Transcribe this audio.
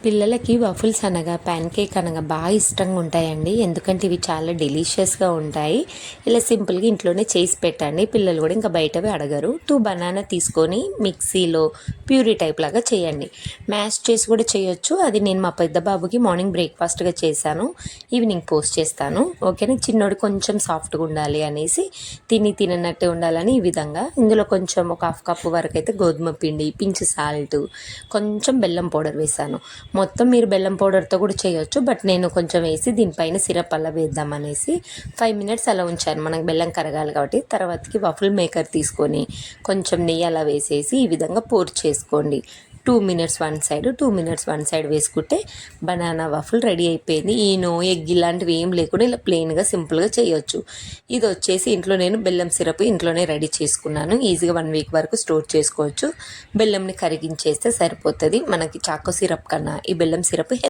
పిల్లలకి వఫుల్స్ అనగా pan cake అనగా బాగా ఇష్టంగా ఉంటాయండి. ఎందుకంటే ఇవి చాలా డెలీషియస్గా ఉంటాయి. ఇలా సింపుల్గా ఇంట్లోనే చేసి పెట్టండి. పిల్లలు కూడా ఇంకా బయటవి అడగరు. 2 బనానా తీసుకొని మిక్సీలో ప్యూరీ టైప్ లాగా చేయండి. మ్యాష్ చేసి కూడా చేయొచ్చు. అది నేను మా పెద్ద బాబుకి మార్నింగ్ బ్రేక్ఫాస్ట్గా చేశాను. ఈవినింగ్ పోస్ట్ చేస్తాను. ఓకేనా. చిన్నోడు కొంచెం సాఫ్ట్గా ఉండాలి అనేసి తిననట్టే ఉండాలని ఈ విధంగా ఇందులో కొంచెం ఒక 1/2 కప్పు వరకు అయితే గోధుమ పిండి, పించ్ సాల్ట్, కొంచెం బెల్లం పౌడర్ వేసాను. మొత్తం మీరు బెల్లం పౌడర్తో కూడా చేయొచ్చు. బట్ నేను కొంచెం వేసి దీనిపైన సిరప్ అలా వేద్దామనేసి 5 మినిట్స్ అలా ఉంచాను. మనకు బెల్లం కరగాలి కాబట్టి. తర్వాతకి వఫుల్ మేకర్ తీసుకొని కొంచెం నెయ్యి అలా వేసేసి ఈ విధంగా పోర్ చేసుకోండి. 2 minutes one side, 2 minutes one side వేసుకుంటే బనానా వఫుల్ రెడీ అయిపోయింది. ఈనో ఎగ్ ఇలాంటివి ఏం లేకుండా ఇలా ప్లెయిన్గా సింపుల్గా చేయొచ్చు. ఇది వచ్చేసి ఇంట్లో నేను బెల్లం సిరప్ ఇంట్లోనే రెడీ చేసుకున్నాను. ఈజీగా 1 వీక్ వరకు స్టోర్ చేసుకోవచ్చు. బెల్లంని కరిగించేస్తే సరిపోతుంది. మనకి చాకో సిరప్ కన్నా ఈ బెల్లం సిరప్